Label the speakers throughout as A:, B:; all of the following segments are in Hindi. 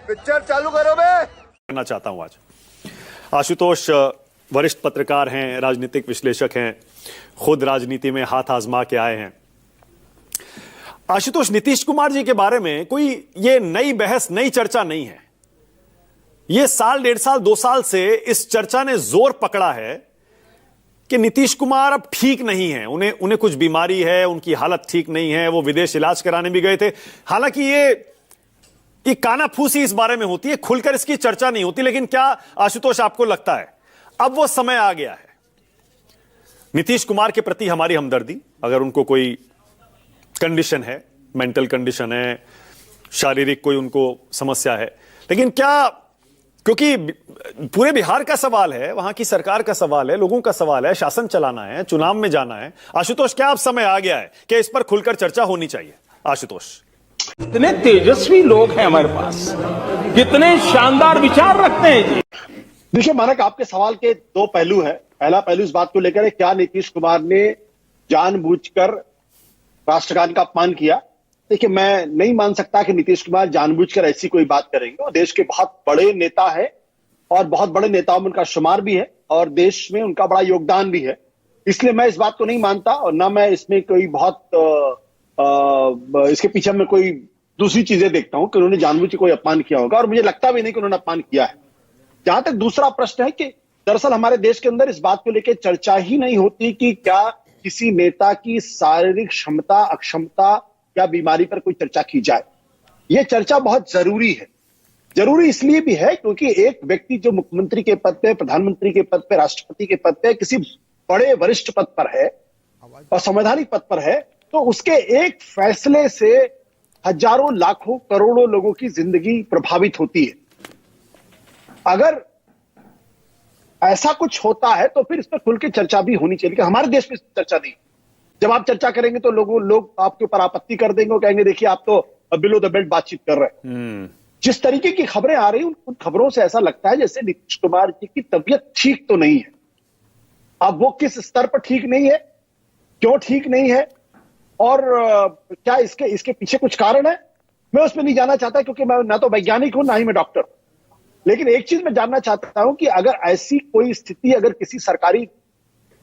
A: पिक्चर चालू करो बे।
B: करना चाहता हूं आज आशुतोष वरिष्ठ पत्रकार हैं, राजनीतिक विश्लेषक हैं, खुद राजनीति में हाथ आजमा के आए हैं। आशुतोष, नीतीश कुमार जी के बारे में कोई ये नई बहस, नई चर्चा नहीं है। ये साल, 1.5 साल, 2 साल से इस चर्चा ने जोर पकड़ा है कि नीतीश कुमार अब ठीक नहीं है, उन्हें कुछ बीमारी है, उनकी हालत ठीक नहीं है, वो विदेश इलाज कराने भी गए थे। हालांकि ये कानाफूसी इस बारे में होती है, खुलकर इसकी चर्चा नहीं होती। लेकिन क्या आशुतोष आपको लगता है अब वो समय आ गया है नीतीश कुमार के प्रति हमारी हमदर्दी, अगर उनको कोई कंडीशन है, मेंटल कंडीशन है, शारीरिक कोई उनको समस्या है, लेकिन क्या, क्योंकि पूरे बिहार का सवाल है, वहां की सरकार का सवाल है, लोगों का सवाल है, शासन चलाना है, चुनाव में जाना है। आशुतोष, क्या अब समय आ गया है कि इस पर खुलकर चर्चा होनी चाहिए? आशुतोष,
C: कितने तेजस्वी लोग हैं हमारे पास, कितने शानदार विचार रखते हैं जी।
D: देखिए मानक, आपके सवाल के 2 पहलू है। पहला पहलू इस बात को लेकर है, क्या नीतीश कुमार ने जानबूझकर राष्ट्रगान का अपमान किया? देखिए, मैं नहीं मान सकता कि नीतीश कुमार जानबूझकर ऐसी कोई बात करेंगे। वो देश के बहुत बड़े नेता है और बहुत बड़े नेताओं में उनका शुमार भी है और देश में उनका बड़ा योगदान भी है। इसलिए मैं इस बात को नहीं मानता और ना मैं इसमें कोई बहुत इसके पीछे मैं कोई दूसरी चीजें देखता हूं कि उन्होंने जानबूझ के कोई अपमान किया होगा, और मुझे लगता भी नहीं कि उन्होंने अपमान किया है। जहां तक दूसरा प्रश्न है कि दरअसल हमारे देश के अंदर इस बात को लेकर चर्चा ही नहीं होती कि क्या किसी नेता की शारीरिक क्षमता, अक्षमता या बीमारी पर कोई चर्चा की जाए। यह चर्चा बहुत जरूरी है। जरूरी इसलिए भी है क्योंकि एक व्यक्ति जो मुख्यमंत्री के पद पे, प्रधानमंत्री के पद पे, राष्ट्रपति के पद पे, किसी बड़े वरिष्ठ पद पर है और संवैधानिक पद पर है, तो उसके एक फैसले से हजारों, लाखों, करोड़ों लोगों की जिंदगी प्रभावित होती है। अगर ऐसा कुछ होता है तो फिर इस पर खुल के चर्चा भी होनी चाहिए। हमारे देश में चर्चा नहीं। जब आप चर्चा करेंगे तो लोग आपके ऊपर आपत्ति कर देंगे और कहेंगे देखिए आप तो बिलो द बेल्ट बातचीत कर रहे हैं। जिस तरीके की खबरें आ रही उन खबरों से ऐसा लगता है जैसे नीतीश कुमार जी की तबीयत ठीक तो नहीं है। अब वो किस स्तर पर ठीक नहीं है, क्यों ठीक नहीं है और क्या इसके पीछे कुछ कारण है, मैं उसमें नहीं जाना चाहता क्योंकि मैं ना तो वैज्ञानिक हूं ना ही मैं डॉक्टर। लेकिन एक चीज मैं जानना चाहता हूं कि अगर ऐसी कोई स्थिति अगर किसी सरकारी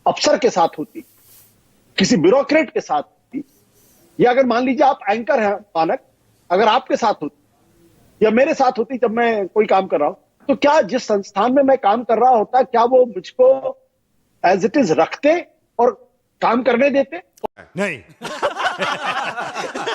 D: अफसर के साथ होती, किसी ब्यूरोक्रेट के साथ होती, या अगर मान लीजिए आप एंकर हैं मानक, अगर आपके साथ होती या मेरे साथ होती जब मैं कोई काम कर रहा हूं, तो क्या जिस संस्थान में मैं काम कर रहा होता, क्या वो मुझको एज इट इज रखते और काम करने देते?
B: नहीं।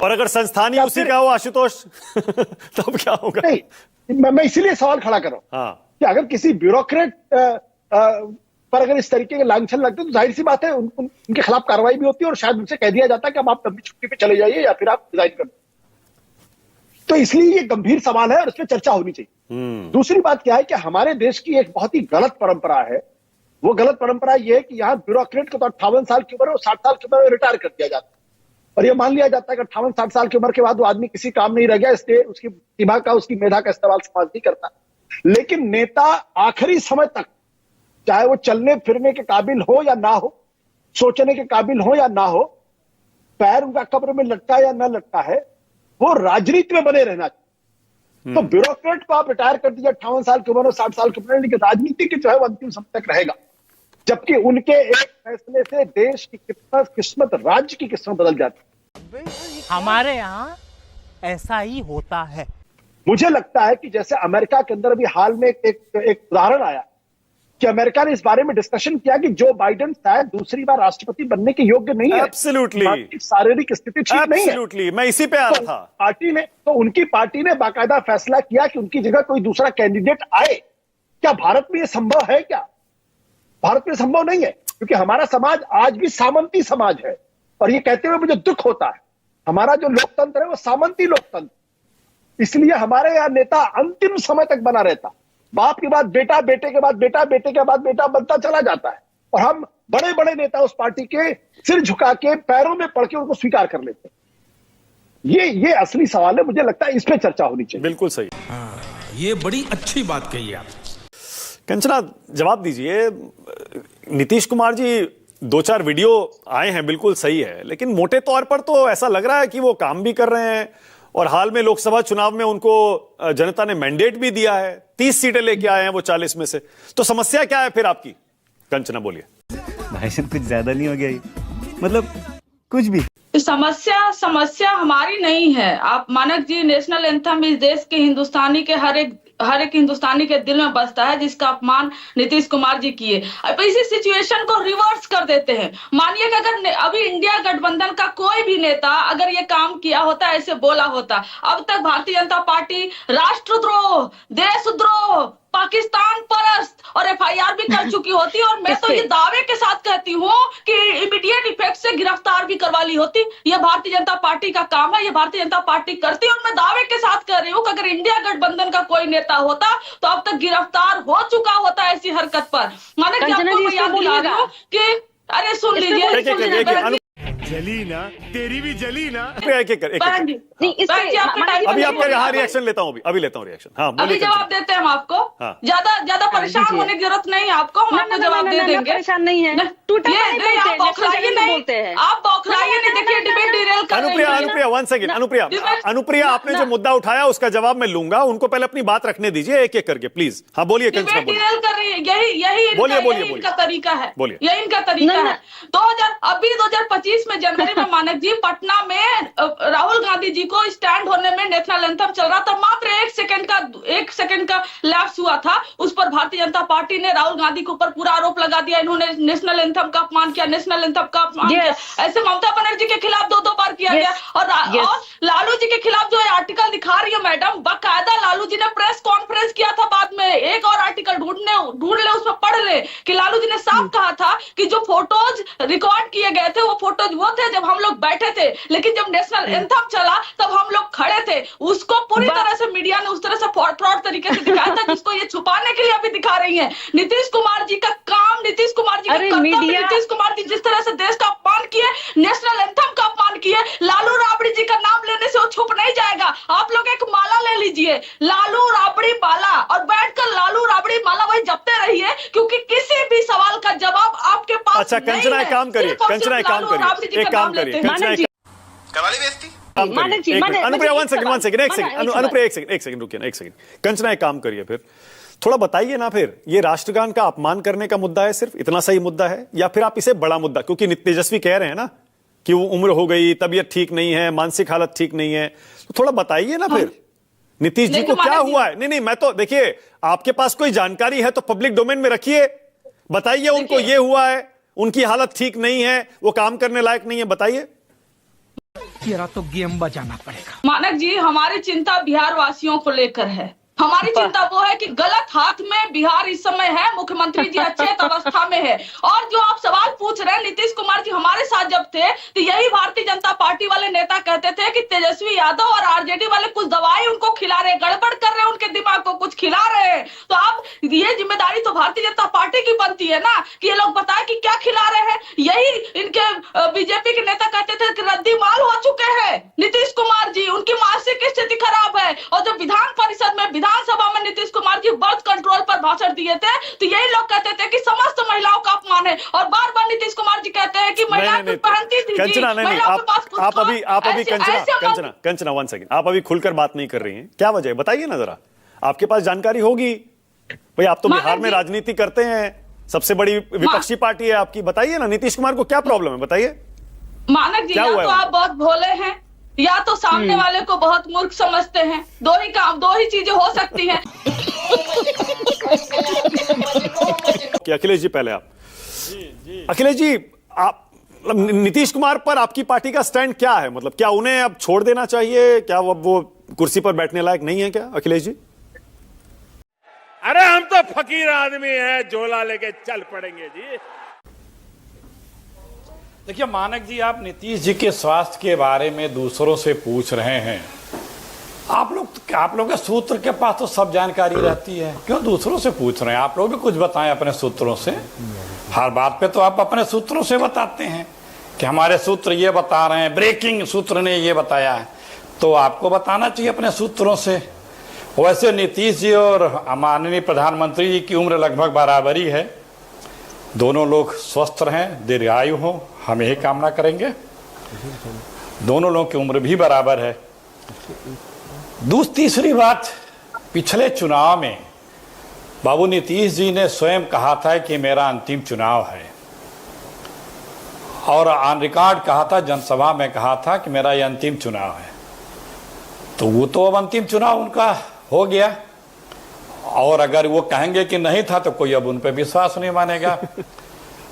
B: और अगर संस्थान ही उसी का हो आशुतोष तब क्या होगा?
D: नहीं, मैं इसीलिए सवाल खड़ा कर रहा हूं।
B: हाँ।
D: कि अगर किसी ब्यूरोक्रेट पर अगर इस तरीके के लांछन लगते तो जाहिर सी बात है उनके खिलाफ कार्रवाई भी होती है और शायद उनसे कह दिया जाता है कि अब आप लंबी छुट्टी पे चले जाइए या फिर आप रिजाइन कर दो। तो इसलिए ये गंभीर सवाल है और इस पर चर्चा होनी चाहिए। दूसरी बात क्या है कि हमारे देश की एक बहुत ही गलत परंपरा है। वो गलत परंपरा ये है कि यहाँ ब्यूरोक्रेट को तो 58 साल की उम्र और 60 साल की उम्र में रिटायर कर दिया जाता है और ये मान लिया जाता है कि 58-60 साल की उम्र के बाद वो आदमी किसी काम नहीं रह गया, इसलिए उसकी प्रतिभा का, उसकी मेधा का इस्तेमाल समाज नहीं करता। लेकिन नेता आखिरी समय तक, चाहे वो चलने फिरने के काबिल हो या ना हो, सोचने के काबिल हो या ना हो, पैर उनका कब्र में लटका या ना लटका है, वो राजनीति में बने रहना चाहिए। तो ब्यूरोक्रेट को आप रिटायर कर दीजिए 58 साल की उम्र और 60 साल की उम्र, लेकिन राजनीति की जो है वो अंतिम समय तक रहेगा। जबकि उनके एक फैसले से देश की किस्मत, राज्य की किस्मत बदल जाती है।
E: हमारे यहाँ ऐसा ही होता है।
D: मुझे लगता है कि जैसे अमेरिका के अंदर अभी हाल में एक उदाहरण आया कि अमेरिका ने इस बारे में डिस्कशन किया कि जो बाइडेन शायद दूसरी बार राष्ट्रपति बनने के योग्य नहीं है।
B: एब्सोल्युटली।
D: शारीरिक स्थिति ठीक नहीं है।
B: एब्सोल्युटली, मैं इसी पे आ रहा था।
D: उनकी पार्टी ने बाकायदा फैसला किया कि उनकी जगह कोई दूसरा कैंडिडेट आए। क्या भारत में यह संभव है? क्या भारत में संभव नहीं है? क्योंकि हमारा समाज आज भी सामंती समाज है और ये कहते हुए मुझे दुख होता है, हमारा जो लोकतंत्र है वो सामंती लोकतंत्र। इसलिए हमारे यहाँ नेता अंतिम समय तक बना रहता, बाप के बाद बेटा, बेटे के बाद बेटा, बेटे के बाद बेटा बनता चला जाता है और हम बड़े बड़े नेता उस पार्टी के सिर झुका के, पैरों में पड़ के उनको स्वीकार कर लेते हैं। ये असली सवाल है। मुझे लगता है इस पे चर्चा होनी चाहिए।
B: बिल्कुल सही।
C: ये बड़ी अच्छी बात कही आप।
B: कंचना, जवाब दीजिए। नीतीश कुमार जी 2-4 वीडियो आए हैं, बिल्कुल सही है, लेकिन मोटे तौर पर तो ऐसा लग रहा है कि वो काम भी कर रहे हैं और हाल में लोकसभा चुनाव में उनको जनता ने मैंडेट भी दिया है, 30 सीटें लेके आए हैं वो 40 में से। तो समस्या क्या है फिर आपकी? कंचना बोलिए।
A: भाई कुछ ज्यादा नहीं हो गया ये? मतलब कुछ भी
F: समस्या हमारी नहीं है। आप मानक जी, नेशनल एंथम इस देश के हिंदुस्तानी के हर एक हिंदुस्तानी के दिल में बसता है, जिसका अपमान नीतीश कुमार जी किए। अब इसी सिचुएशन को रिवर्स कर देते हैं। मानिए कि अगर अभी इंडिया गठबंधन का कोई भी नेता अगर ये काम किया होता, ऐसे बोला होता, अब तक भारतीय जनता पार्टी राष्ट्रद्रोह, देशद्रोह, पाकिस्तान परस्त और एफआईआर भी कर चुकी होती, और मैं तो ये दावे के साथ कहती हूँ कि इमीडिएट इफेक्ट से गिरफ्तार भी करवा ली होती। ये भारतीय जनता पार्टी का काम है, ये भारतीय जनता पार्टी करती है। और मैं दावे के साथ कह रही हूँ कि अगर इंडिया गठबंधन का कोई नेता होता तो अब तक गिरफ्तार हो चुका होता ऐसी हरकत पर। माने कि आपको मैं याद दिला रही हूँ कि अरे सुन लीजिए,
G: जली ना, तेरी भी जली ना।
B: अभी आपका यहाँ रिएक्शन लेता हूँ, अभी लेता हूँ रिएक्शन। हाँ,
F: अभी जवाब देते हैं हम आपको। ज्यादा परेशान होने की जरूरत नहीं है आपको, हम आपको जवाब दे देंगे।
H: परेशान नहीं है,
F: आप बौखलाइए नहीं, आप बौखलाइए नहीं। देखिए डिबेट डिरेल कर रही है।
B: अनुप्रिया 1 सेकंड। अनुप्रिया आपने जो मुद्दा उठाया उसका जवाब मैं लूंगा, उनको पहले अपनी बात रखने दीजिए एक एक करके प्लीज। हाँ बोलिए।
F: डिबेट डिरेल कर रही है, यही इनका तरीका है, यही इनका तरीका है। 2025 में जनवरी में मानक जी पटना में राहुल गांधी जी को स्टैंड होने में नेशनल एंथम चल रहा था, मात्र एक सेकंड का लैप्स हुआ था। उस पर भारतीय जनता पार्टी ने राहुल गांधी के ऊपर पूरा आरोप लगा दिया, इन्होंने नेशनल एंथम का अपमान किया, नेशनल एंथम का अपमान किया। ऐसे ममता बनर्जी के खिलाफ 2 बार किया गया। और लालू जी के खिलाफ जो आर्टिकल दिखा रही है मैडम, बाकायदा लालू जी ने प्रेस कॉन्फ्रेंस किया था बाद में। एक और आर्टिकल ढूंढ ले, उसमें पढ़ ले कि लालू जी ने साफ कहा था कि जो फोटोज रिकॉर्ड किए गए थे वो फोटोज वो थे जब हम लोग बैठे थे, लेकिन जब नेशनल एंथम चला तब हम लोग खड़े थे। उसको पूरी तरह से मीडिया ने उस तरह से फ्रॉड तरीके से दिखाया था, जिसको ये छुपाने के लिए अभी दिखा रही है। नीतीश कुमार जी का काम, नीतीश कुमार जी का कर्तव्य, नीतीश कुमार जी जिस तरह से देश का अपमान किए, नेशनल एंथम का अपमान किए, लालू राबड़ी जी का नाम लेने से वो छुप नहीं जाएगा। आप लोग एक माला ले लीजिए, लालू राबड़ी माला, और बैठकर लालू राबड़ी माला वही जपते रहिए, क्योंकि किसी भी सवाल का जवाब आपके पास
B: अच्छा कंचना एक काम करिए, अनुप्रिया 1 सेकंड रुकिए ना, एक सेकंड। कंचना एक काम करिए, फिर थोड़ा बताइए ना, फिर ये राष्ट्रगान का अपमान करने का मुद्दा है, सिर्फ इतना सही मुद्दा है, या फिर आप इसे बड़ा मुद्दा, क्योंकि तेजस्वी कह रहे हैं ना कि वो उम्र हो गई, तबीयत ठीक नहीं है, मानसिक हालत ठीक नहीं है, तो थोड़ा बताइए ना फिर नीतीश जी को क्या हुआ है। नहीं, मैं तो देखिए, आपके पास कोई जानकारी है तो पब्लिक डोमेन में रखिए, बताइए उनको ये हुआ है, उनकी हालत ठीक नहीं है, वो काम करने लायक नहीं है, बताइए।
E: तेरा तो गेम बजाना पड़ेगा।
F: मानक जी, हमारी चिंता बिहार वासियों को लेकर है। हमारी चिंता वो है कि गलत हाथ में बिहार इस समय है, मुख्यमंत्री जी अचेत अवस्था में है। और जो आप सवाल पूछ रहे हैं, नीतीश कुमार जी हमारे साथ जब थे तो यही भारतीय जनता पार्टी वाले नेता कहते थे कि तेजस्वी यादव और आरजेडी वाले कुछ दवाई उनको खिला रहे, गड़बड़ कर रहे हैं, उनके दिमाग को कुछ खिला रहे हैं। तो आप ये जिम्मेदारी तो भारतीय जनता पार्टी की बनती है ना कि ये लोग बताएं कि क्या खिला रहे हैं। यही इनके बीजेपी के नेता कहते थे कि रद्दी माल हो चुके हैं नीतीश कुमार जी, उनकी मानसिक स्थिति खराब है। और जब विधान परिषद में, विधानसभा में नीतीश कुमार जी बर्थ कंट्रोल पर भाषण दिए थे तो यही लोग कहते थे कि समस्त महिलाओं का अपमान है, और बार बार नीतीश कुमार जी कहते हैं कि महिलाएं तो पहनती थी।
B: कंचना आप अभी कंचना 1 सेकंड, आप अभी खुलकर बात नहीं कर रही हैं, क्या वजह है बताइए ना जरा, आपके पास जानकारी होगी भाई, आप तो बिहार में राजनीति करते हैं, सबसे बड़ी विपक्षी पार्टी है आपकी, बताइए ना नीतीश कुमार को क्या प्रॉब्लम है, बताइए।
F: मानक जी, या तो आप बहुत भोले हैं या तो सामने वाले को बहुत मूर्ख समझते हैं, दो ही चीजें हो सकती हैं।
B: अखिलेश जी पहले आप। अखिलेश जी, आप नीतीश कुमार पर आपकी पार्टी का स्टैंड क्या है, मतलब क्या उन्हें अब छोड़ देना चाहिए, क्या वो कुर्सी पर बैठने लायक नहीं है क्या अखिलेश जी?
G: अरे हम तो फकीर आदमी हैं, झोला लेके चल पड़ेंगे जी।
I: देखिए मानक जी, आप नीतीश जी के स्वास्थ्य के बारे में दूसरों से पूछ रहे हैं। आप लोग के सूत्र के पास तो सब जानकारी रहती है, क्यों दूसरों से पूछ रहे हैं? आप लोग भी कुछ बताएं अपने सूत्रों से। हर बात पे तो आप अपने सूत्रों से बताते हैं कि हमारे सूत्र ये बता रहे हैं, ब्रेकिंग सूत्र ने ये बताया है, तो आपको बताना चाहिए अपने सूत्रों से। वैसे नीतीश जी और माननीय प्रधानमंत्री जी की उम्र लगभग बराबरी है, दोनों लोग स्वस्थ रहें, दीर्घायु हो, हम यही कामना करेंगे। दोनों लोगों की उम्र भी बराबर है, तीसरी बात, पिछले चुनाव में बाबू नीतीश जी ने स्वयं कहा था कि मेरा अंतिम चुनाव है, और ऑन रिकॉर्ड कहा था, जनसभा में कहा था कि मेरा ये अंतिम चुनाव है। तो वो तो अब अंतिम चुनाव उनका हो गया, और अगर वो कहेंगे कि नहीं था तो कोई अब उन पर विश्वास नहीं मानेगा,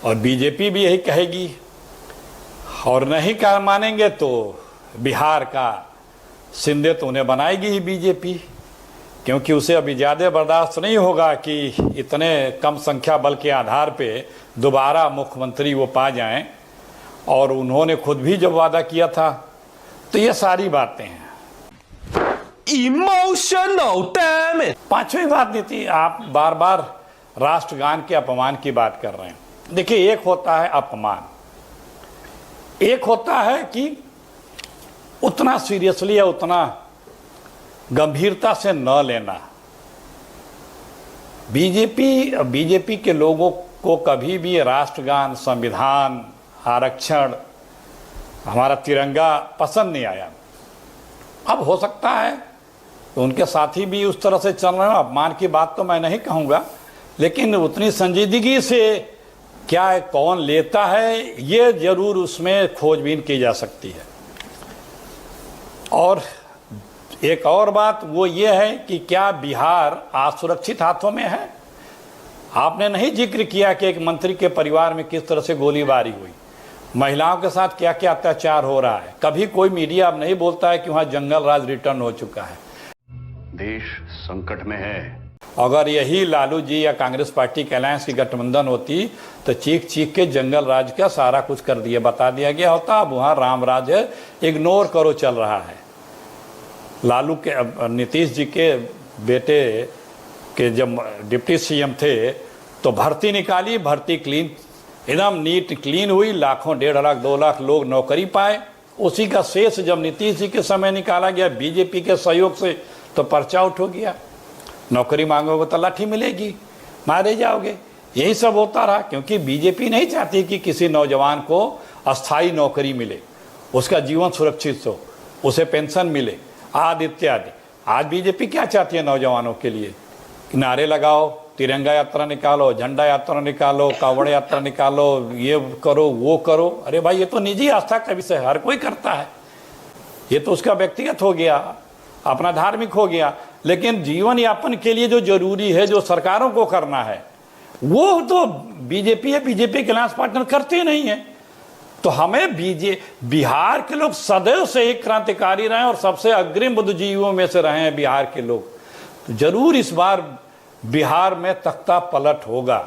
I: और बीजेपी भी यही कहेगी, और नहीं कर मानेंगे तो बिहार का सिंधे तो उन्हें बनाएगी ही बीजेपी, क्योंकि उसे अभी ज़्यादा बर्दाश्त नहीं होगा कि इतने कम संख्या बल के आधार पे दोबारा मुख्यमंत्री वो पा जाएं, और उन्होंने खुद भी जब वादा किया था। तो ये सारी बातें हैं।
H: Emotional damn it.
I: पांचवी बात नीति, आप बार बार राष्ट्रगान के अपमान की बात कर रहे हैं। देखिए, एक होता है अपमान, एक होता है कि उतना सीरियसली या उतना गंभीरता से न लेना। बीजेपी के लोगों को कभी भी राष्ट्रगान, संविधान, आरक्षण, हमारा तिरंगा पसंद नहीं आया। अब हो सकता है तो उनके साथी भी उस तरह से चल रहे हैं, अपमान की बात तो मैं नहीं कहूँगा, लेकिन उतनी संजीदगी से क्या कौन लेता है, ये जरूर उसमें खोजबीन की जा सकती है। और एक और बात वो ये है कि क्या बिहार आज सुरक्षित हाथों में है? आपने नहीं जिक्र किया कि एक मंत्री के परिवार में किस तरह से गोलीबारी हुई, महिलाओं के साथ क्या क्या अत्याचार हो रहा है। कभी कोई मीडिया अब नहीं बोलता है कि वहाँ जंगल राज रिटर्न हो चुका है।
J: देश संकट में है।
I: अगर यही लालू जी या कांग्रेस पार्टी के अलायंस की गठबंधन होती तो चीख चीख के जंगल राज का सारा कुछ कर दिया, बता दिया गया होता। अब वहाँ राम राज है, इग्नोर करो चल रहा है। लालू के नीतीश जी के बेटे के जब डिप्टी सीएम थे तो भर्ती निकाली, भर्ती क्लीन, एकदम नीट क्लीन हुई, लाखों, 1.5 लाख 2 लाख लोग नौकरी पाए। उसी का शेष जब नीतीश जी के समय निकाला गया बीजेपी के सहयोग से तो पर्चा आउट हो गया। नौकरी मांगोगे तो लाठी मिलेगी, मारे जाओगे। यही सब होता रहा, क्योंकि बीजेपी नहीं चाहती कि किसी नौजवान को अस्थाई नौकरी मिले, उसका जीवन सुरक्षित हो, उसे पेंशन मिले, आदि इत्यादि। आज बीजेपी क्या चाहती है नौजवानों के लिए? नारे लगाओ, तिरंगा यात्रा निकालो, झंडा यात्रा निकालो, कांवड़ यात्रा निकालो, ये करो वो करो। अरे भाई, ये तो निजी आस्था का विषय, हर कोई करता है, ये तो उसका व्यक्तिगत हो गया, अपना धार्मिक हो गया। लेकिन जीवन यापन के लिए जो जरूरी है, जो सरकारों को करना है, वो तो बीजेपी है, बीजेपी के अलायंस पार्टनर करते नहीं है। तो हमें बिहार के लोग सदैव से एक क्रांतिकारी रहे और सबसे अग्रिम बुद्धिजीवियों में से रहे हैं बिहार के लोग। तो जरूर इस बार बिहार में तख्ता पलट होगा,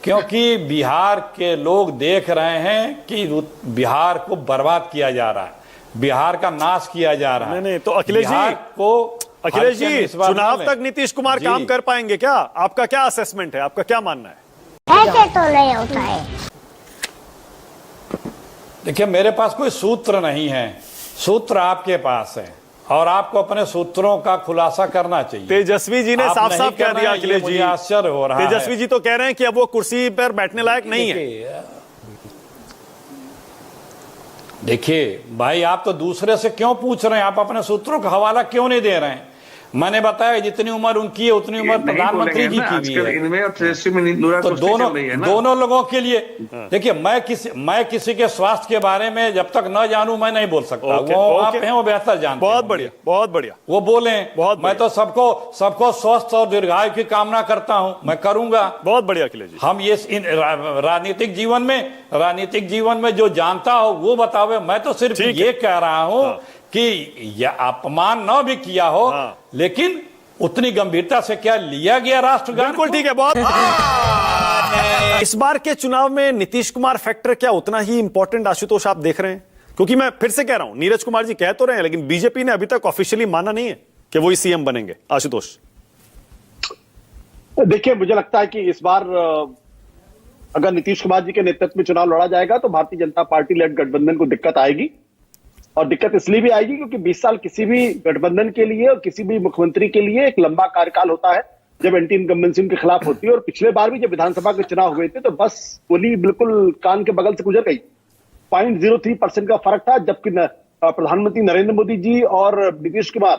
I: क्योंकि बिहार के लोग देख रहे हैं कि बिहार को बर्बाद किया जा रहा है, बिहार का नाश किया जा रहा है।
B: नहीं तो अखिलेश जी, चुनाव तक नीतीश कुमार काम कर पाएंगे क्या? आपका क्या असेसमेंट है, आपका क्या मानना है?
K: ऐसे तो नहीं होता है।
I: देखिए, मेरे पास कोई सूत्र नहीं है, सूत्र आपके पास है और आपको अपने सूत्रों का खुलासा करना चाहिए।
B: तेजस्वी जी ने साफ साफ कह दिया अखिलेश जी,
I: आश्चर्य हो रहा है।
B: तेजस्वी जी तो कह रहे हैं कि अब वो कुर्सी पर बैठने लायक नहीं है।
I: देखिए भाई, आप तो दूसरे से क्यों पूछ रहे हैं? आप अपने सूत्रों का हवाला क्यों नहीं दे रहे हैं? मैंने बताया जितनी उम्र उनकी है उतनी उम्र प्रधानमंत्री जी की भी है। तो दोनों लोगों के लिए देखिए, मैं किसी के स्वास्थ्य के बारे में जब तक न जानूं मैं नहीं बोल सकता। वो आप हैं, वो बेहतर जानते हैं।
B: बहुत बढ़िया, बहुत बढ़िया।
I: वो बोले, मैं तो सबको स्वस्थ और दीर्घायु की कामना करता हूं, मैं करूंगा।
B: बहुत बढ़िया अखिलेश जी।
I: हम ये राजनीतिक जीवन में जो जानता हो वो बतावे। मैं तो सिर्फ ये कह रहा हूं कि यह अपमान न भी किया हो, लेकिन उतनी गंभीरता से क्या लिया गया राष्ट्रगान?
B: बिल्कुल ठीक है, बहुत। इस बार के चुनाव में नीतीश कुमार फैक्टर क्या उतना ही इंपॉर्टेंट, आशुतोष, आप देख रहे हैं? क्योंकि मैं फिर से कह रहा हूं, नीरज कुमार जी कह तो रहे हैं, लेकिन बीजेपी ने अभी तक ऑफिशियली माना नहीं है कि वो ही सीएम बनेंगे। आशुतोष,
D: देखिए, मुझे लगता है कि इस बार अगर नीतीश कुमार जी के नेतृत्व में चुनाव लड़ा जाएगा तो भारतीय जनता पार्टी लेड गठबंधन को दिक्कत आएगी। और दिक्कत इसलिए भी आएगी क्योंकि 20 साल किसी भी गठबंधन के लिए और किसी भी मुख्यमंत्री के लिए एक लंबा कार्यकाल होता है जब एंटी इनकम्बेंसी उनके खिलाफ होती है। और पिछले बार भी जब विधानसभा के चुनाव हुए थे तो बस गोली बिल्कुल कान के बगल से गुजर गई। 0.03% का फर्क था, जबकि प्रधानमंत्री नरेंद्र मोदी जी और नीतीश कुमार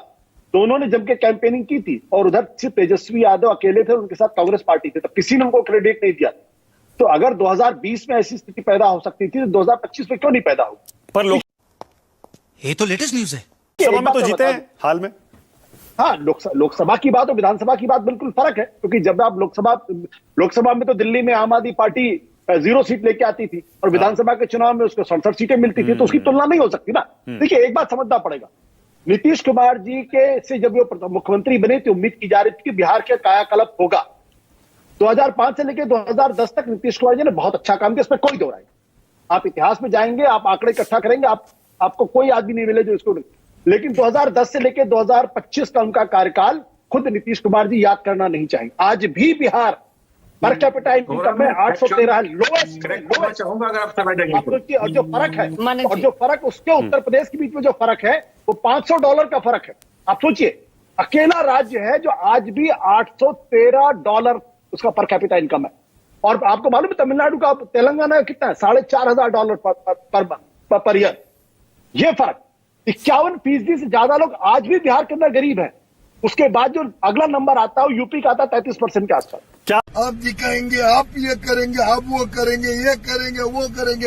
D: दोनों ने जम के कैंपेनिंग की थी, और उधर सिर्फ तेजस्वी यादव अकेले थे, उनके साथ कांग्रेस पार्टी थी, तो किसी ने उनको क्रेडिट नहीं दिया। तो अगर 2020 में ऐसी स्थिति पैदा हो सकती थी, तो 2025 में क्यों नहीं पैदा होगी?
B: पर लोग
H: ये तो लेटेस्ट न्यूज है।
B: सभा में तो जीते हैं हाल में।
D: हाँ, लोकसभा की बात और विधानसभा की बात बिल्कुल फर्क है, क्योंकि जब आप लोकसभा में तो दिल्ली में आम आदमी पार्टी 0 सीट लेके आती थी, और विधानसभा के चुनाव में उसको 67 सीटें मिलती थी, तो उसकी तुलना नहीं हो सकती ना। देखिए, एक बात समझना पड़ेगा, नीतीश कुमार जी के से जब वो मुख्यमंत्री बने तो उम्मीद की जा रही थी कि बिहार के कायाकल्प होगा। 2005 से लेकर 2010 तक नीतीश कुमार जी ने बहुत अच्छा काम किया, इसमें कोई दो राय। आप इतिहास में जाएंगे, आप आंकड़े इकट्ठा करेंगे, आपको कोई आदमी नहीं मिले जो इसको। लेकिन 2010 से लेकर 2025 का उनका कार्यकाल खुद नीतीश कुमार जी याद करना नहीं चाहिए। आज भी बिहार पर कैपिटा इनकम में 813 है, लोएस्ट। और जो फर्क है, और जो फर्क उसके उत्तर प्रदेश के बीच में जो फर्क है, वो $500 का फर्क है। आप सोचिए, अकेला राज्य है जो आज भी $813 उसका पर कैपिटा इनकम है। और आपको मालूम है तमिलनाडु का, तेलंगाना का कितना है? $4,500 पर ईयर। ये फर्क 51% से ज्यादा लोग आज भी बिहार के अंदर गरीब है। उसके बाद जो अगला नंबर आता है यूपी का आता है 33% के आसपास।
B: क्या
K: आप दिखाएंगे, आप ये करेंगे, आप वो करेंगे, ये करेंगे, वो करेंगे।